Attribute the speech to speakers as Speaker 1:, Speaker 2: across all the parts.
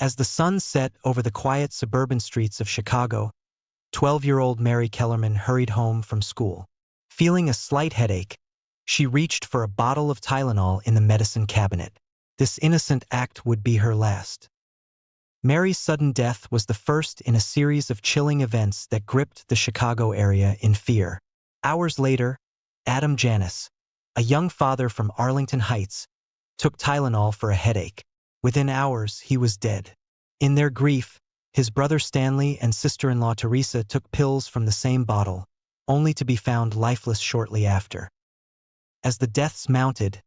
Speaker 1: As the sun set over the quiet suburban streets of Chicago, 12-year-old Mary Kellerman hurried home from school. Feeling a slight headache, she reached for a bottle of Tylenol in the medicine cabinet. This innocent act would be her last. Mary's sudden death was the first in a series of chilling events that gripped the Chicago area in fear. Hours later, Adam Janis, a young father from Arlington Heights, took Tylenol for a headache. Within hours, he was dead. In their grief, his brother Stanley and sister-in-law Teresa took pills from the same bottle, only to be found lifeless shortly after. As the deaths mounted,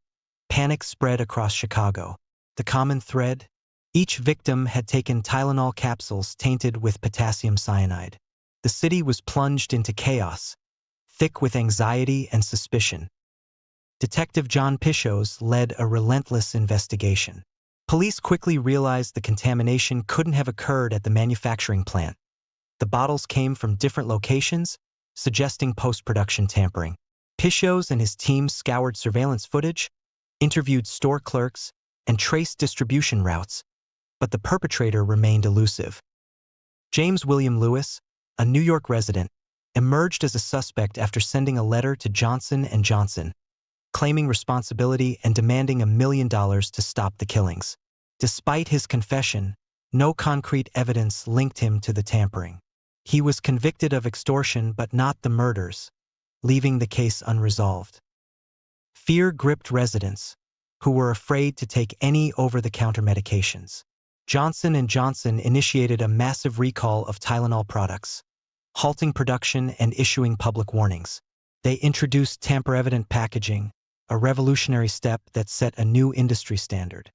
Speaker 1: panic spread across Chicago. The common thread? Each victim had taken Tylenol capsules tainted with potassium cyanide. The city was plunged into chaos, thick with anxiety and suspicion. Detective John Pishos led a relentless investigation. Police quickly realized the contamination couldn't have occurred at the manufacturing plant. The bottles came from different locations, suggesting post-production tampering. Pishos and his team scoured surveillance footage, interviewed store clerks, and traced distribution routes, but the perpetrator remained elusive. James William Lewis, a New York resident, emerged as a suspect after sending a letter to Johnson & Johnson, claiming responsibility and demanding $1 million to stop the killings. Despite his confession, no concrete evidence linked him to the tampering. He was convicted of extortion but not the murders, leaving the case unresolved. Fear gripped residents, who were afraid to take any over-the-counter medications. Johnson & Johnson initiated a massive recall of Tylenol products, halting production and issuing public warnings. They introduced tamper-evident packaging, a revolutionary step that set a new industry standard.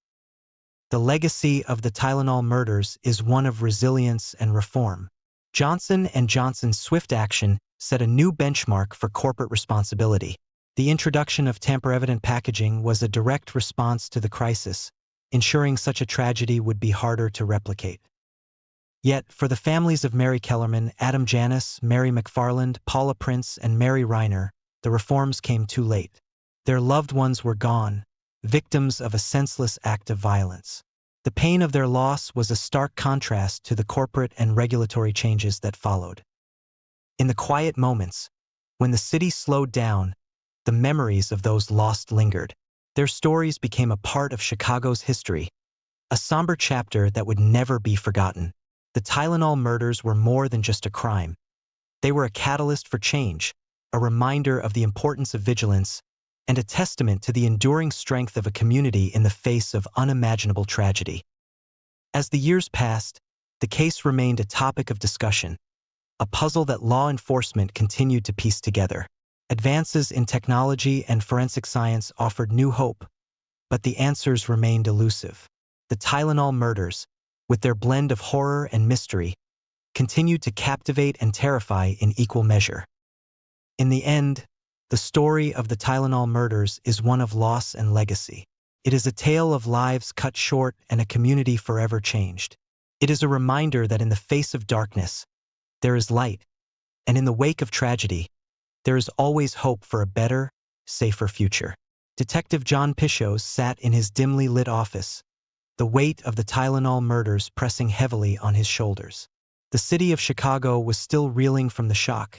Speaker 1: The legacy of the Tylenol murders is one of resilience and reform. Johnson & Johnson's swift action set a new benchmark for corporate responsibility. The introduction of tamper-evident packaging was a direct response to the crisis, ensuring such a tragedy would be harder to replicate. Yet, for the families of Mary Kellerman, Adam Janis, Mary McFarland, Paula Prince, and Mary Reiner, the reforms came too late. Their loved ones were gone, victims of a senseless act of violence. The pain of their loss was a stark contrast to the corporate and regulatory changes that followed. In the quiet moments, when the city slowed down, the memories of those lost lingered. Their stories became a part of Chicago's history, a somber chapter that would never be forgotten. The Tylenol murders were more than just a crime. They were a catalyst for change, a reminder of the importance of vigilance, and a testament to the enduring strength of a community in the face of unimaginable tragedy. As the years passed, the case remained a topic of discussion, a puzzle that law enforcement continued to piece together. Advances in technology and forensic science offered new hope, but the answers remained elusive. The Tylenol murders, with their blend of horror and mystery, continued to captivate and terrify in equal measure. In the end, the story of the Tylenol murders is one of loss and legacy. It is a tale of lives cut short and a community forever changed. It is a reminder that in the face of darkness, there is light, and in the wake of tragedy, there is always hope for a better, safer future. Detective John Pishos sat in his dimly lit office, the weight of the Tylenol murders pressing heavily on his shoulders. The city of Chicago was still reeling from the shock,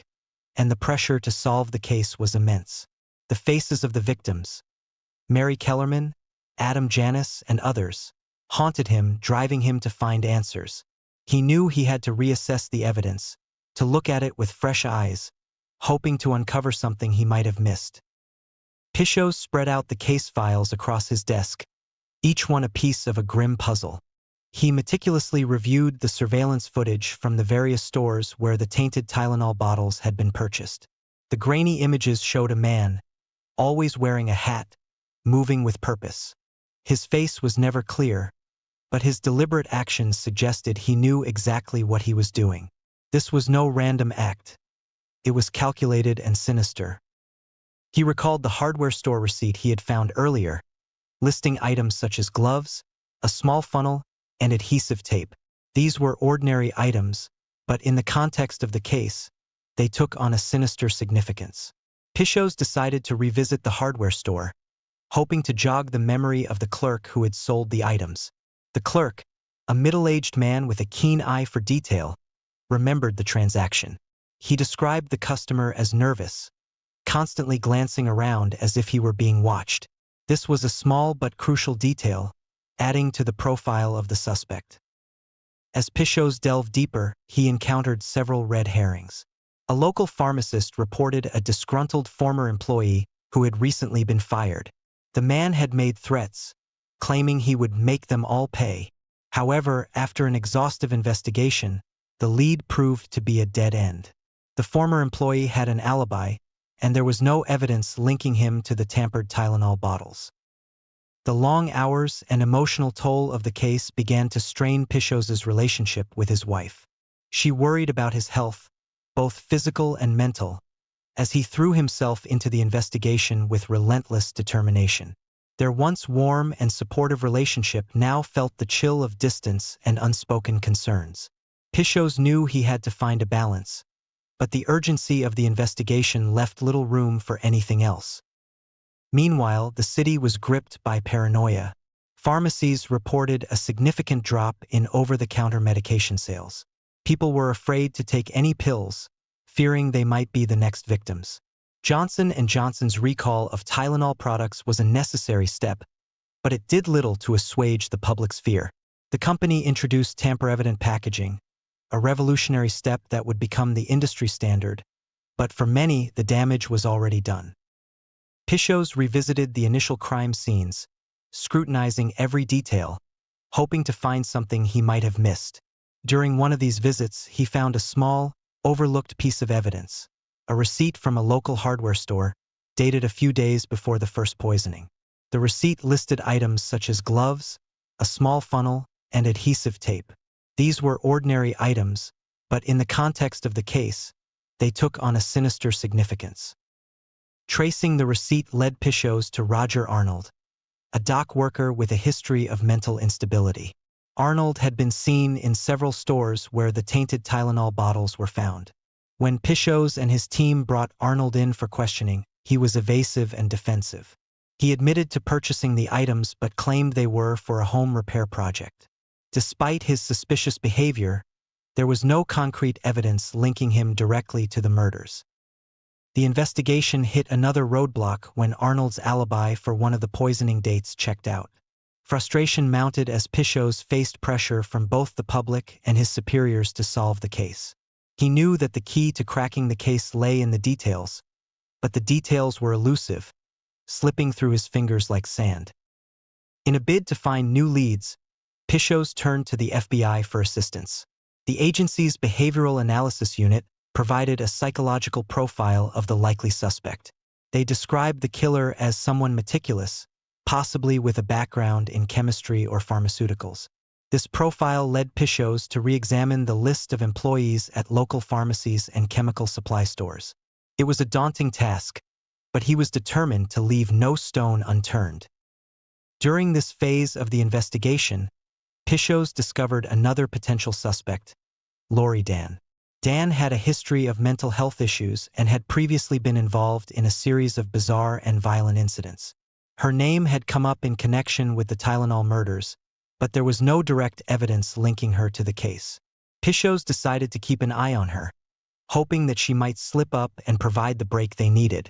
Speaker 1: and the pressure to solve the case was immense. The faces of the victims, Mary Kellerman, Adam Janis, and others, haunted him, driving him to find answers. He knew he had to reassess the evidence, to look at it with fresh eyes, hoping to uncover something he might have missed. Pishos spread out the case files across his desk, each one a piece of a grim puzzle. He meticulously reviewed the surveillance footage from the various stores where the tainted Tylenol bottles had been purchased. The grainy images showed a man, always wearing a hat, moving with purpose. His face was never clear, but his deliberate actions suggested he knew exactly what he was doing. This was no random act. It was calculated and sinister. He recalled the hardware store receipt he had found earlier, listing items such as gloves, a small funnel, and adhesive tape. These were ordinary items, but in the context of the case, they took on a sinister significance. Pishos decided to revisit the hardware store, hoping to jog the memory of the clerk who had sold the items. The clerk, A middle-aged man with a keen eye for detail remembered the transaction. He described the customer as nervous, constantly glancing around as if he were being watched. This was a small but crucial detail, adding to the profile of the suspect. As Pishos delved deeper, he encountered several red herrings. A local pharmacist reported a disgruntled former employee who had recently been fired. The man had made threats, claiming he would make them all pay. However, after an exhaustive investigation, the lead proved to be a dead end. The former employee had an alibi, and there was no evidence linking him to the tampered Tylenol bottles. The long hours and emotional toll of the case began to strain Pishos's relationship with his wife. She worried about his health, both physical and mental, as he threw himself into the investigation with relentless determination. Their once warm and supportive relationship now felt the chill of distance and unspoken concerns. Pishos knew he had to find a balance, but the urgency of the investigation left little room for anything else. Meanwhile, the city was gripped by paranoia. Pharmacies reported a significant drop in over-the-counter medication sales. People were afraid to take any pills, fearing they might be the next victims. Johnson & Johnson's recall of Tylenol products was a necessary step, but it did little to assuage the public's fear. The company introduced tamper-evident packaging, a revolutionary step that would become the industry standard, but for many, the damage was already done. Pishos revisited the initial crime scenes, scrutinizing every detail, hoping to find something he might have missed. During one of these visits, he found a small, overlooked piece of evidence, a receipt from a local hardware store, dated a few days before the first poisoning. The receipt listed items such as gloves, a small funnel, and adhesive tape. These were ordinary items, but in the context of the case, they took on a sinister significance. Tracing the receipt led Pishos to Roger Arnold, a dock worker with a history of mental instability. Arnold had been seen in several stores where the tainted Tylenol bottles were found. When Pishos and his team brought Arnold in for questioning, he was evasive and defensive. He admitted to purchasing the items but claimed they were for a home repair project. Despite his suspicious behavior, there was no concrete evidence linking him directly to the murders. The investigation hit another roadblock when Arnold's alibi for one of the poisoning dates checked out. Frustration mounted as Pishos faced pressure from both the public and his superiors to solve the case. He knew that the key to cracking the case lay in the details, but the details were elusive, slipping through his fingers like sand. In a bid to find new leads, Pishos turned to the FBI for assistance. The agency's behavioral analysis unit provided a psychological profile of the likely suspect. They described the killer as someone meticulous, possibly with a background in chemistry or pharmaceuticals. This profile led Pishos to re-examine the list of employees at local pharmacies and chemical supply stores. It was a daunting task, but he was determined to leave no stone unturned. During this phase of the investigation, Pishos discovered another potential suspect, Lori Dan. Dan had a history of mental health issues and had previously been involved in a series of bizarre and violent incidents. Her name had come up in connection with the Tylenol murders, but there was no direct evidence linking her to the case. Pishos decided to keep an eye on her, hoping that she might slip up and provide the break they needed.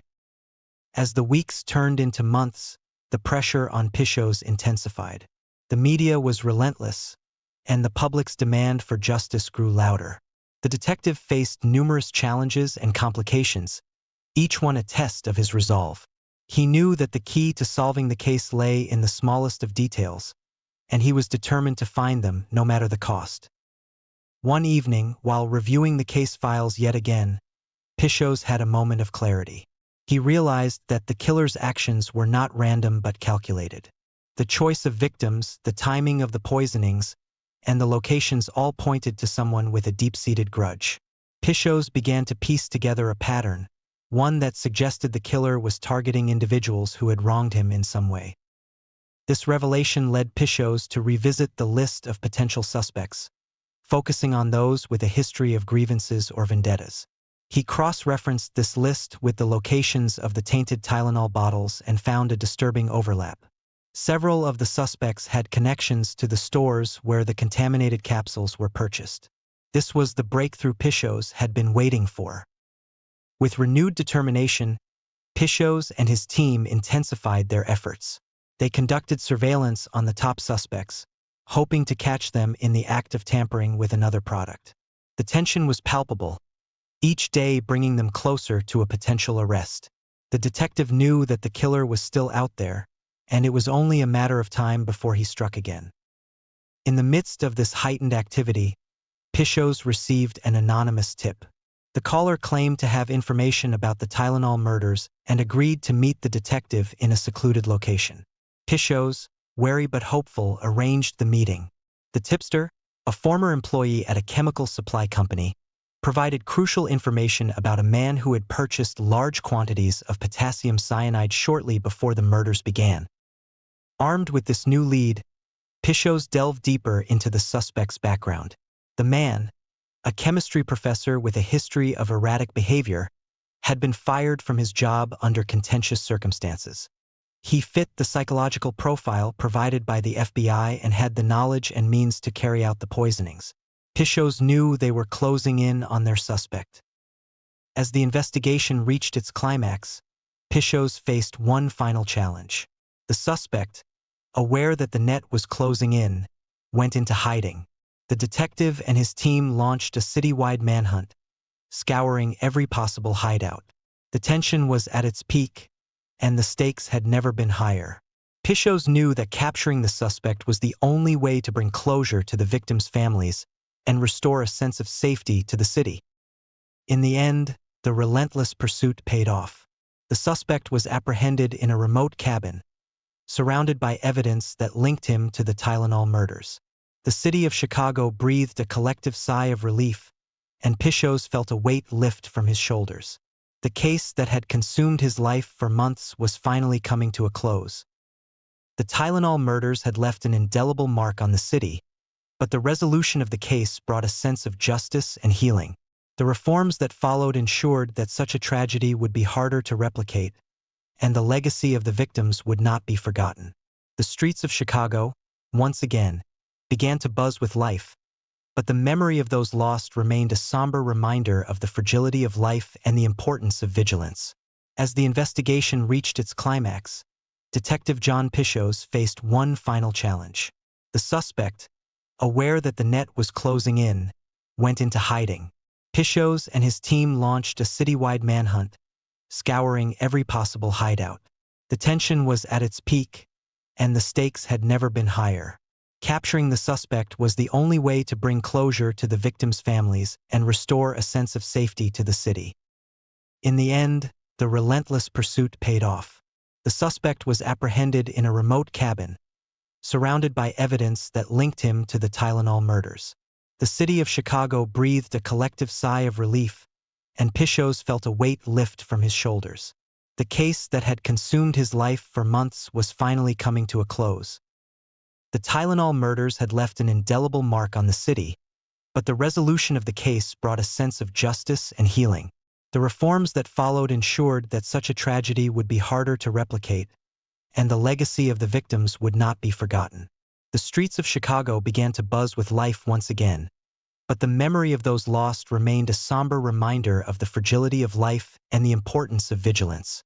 Speaker 1: As the weeks turned into months, the pressure on Pishos intensified. The media was relentless, and the public's demand for justice grew louder. The detective faced numerous challenges and complications, each one a test of his resolve. He knew that the key to solving the case lay in the smallest of details, and he was determined to find them no matter the cost. One evening, while reviewing the case files yet again, Pishos had a moment of clarity. He realized that the killer's actions were not random but calculated. The choice of victims, the timing of the poisonings, and the locations all pointed to someone with a deep-seated grudge. Pishos began to piece together a pattern, one that suggested the killer was targeting individuals who had wronged him in some way. This revelation led Pishos to revisit the list of potential suspects, focusing on those with a history of grievances or vendettas. He cross-referenced this list with the locations of the tainted Tylenol bottles and found a disturbing overlap. Several of the suspects had connections to the stores where the contaminated capsules were purchased. This was the breakthrough Pishos had been waiting for. With renewed determination, Pishos and his team intensified their efforts. They conducted surveillance on the top suspects, hoping to catch them in the act of tampering with another product. The tension was palpable, each day bringing them closer to a potential arrest. The detective knew that the killer was still out there, and it was only a matter of time before he struck again. In the midst of this heightened activity, Pishos received an anonymous tip. The caller claimed to have information about the Tylenol murders and agreed to meet the detective in a secluded location. Pishos, wary but hopeful, arranged the meeting. The tipster, a former employee at a chemical supply company, provided crucial information about a man who had purchased large quantities of potassium cyanide shortly before the murders began. Armed with this new lead, Pishos delved deeper into the suspect's background. The man, a chemistry professor with a history of erratic behavior, had been fired from his job under contentious circumstances. He fit the psychological profile provided by the FBI and had the knowledge and means to carry out the poisonings. Pishos knew they were closing in on their suspect. As the investigation reached its climax, Pishos faced one final challenge. The suspect, aware that the net was closing in, went into hiding. The detective and his team launched a citywide manhunt, scouring every possible hideout. The tension was at its peak, and the stakes had never been higher. Pishos knew that capturing the suspect was the only way to bring closure to the victims' families and restore a sense of safety to the city. In the end, the relentless pursuit paid off. The suspect was apprehended in a remote cabin, surrounded by evidence that linked him to the Tylenol murders. The city of Chicago breathed a collective sigh of relief, and Pishos felt a weight lift from his shoulders. The case that had consumed his life for months was finally coming to a close. The Tylenol murders had left an indelible mark on the city, but the resolution of the case brought a sense of justice and healing. The reforms that followed ensured that such a tragedy would be harder to replicate, and the legacy of the victims would not be forgotten. The streets of Chicago, once again, began to buzz with life, but the memory of those lost remained a somber reminder of the fragility of life and the importance of vigilance. As the investigation reached its climax, Detective John Pishos faced one final challenge. The suspect, aware that the net was closing in, went into hiding. Pishos and his team launched a citywide manhunt, scouring every possible hideout. The tension was at its peak, and the stakes had never been higher. Capturing the suspect was the only way to bring closure to the victims' families and restore a sense of safety to the city. In the end, the relentless pursuit paid off. The suspect was apprehended in a remote cabin, surrounded by evidence that linked him to the Tylenol murders. The city of Chicago breathed a collective sigh of relief, and Pishos felt a weight lift from his shoulders. The case that had consumed his life for months was finally coming to a close. The Tylenol murders had left an indelible mark on the city, but the resolution of the case brought a sense of justice and healing. The reforms that followed ensured that such a tragedy would be harder to replicate, and the legacy of the victims would not be forgotten. The streets of Chicago began to buzz with life once again, but the memory of those lost remained a somber reminder of the fragility of life and the importance of vigilance.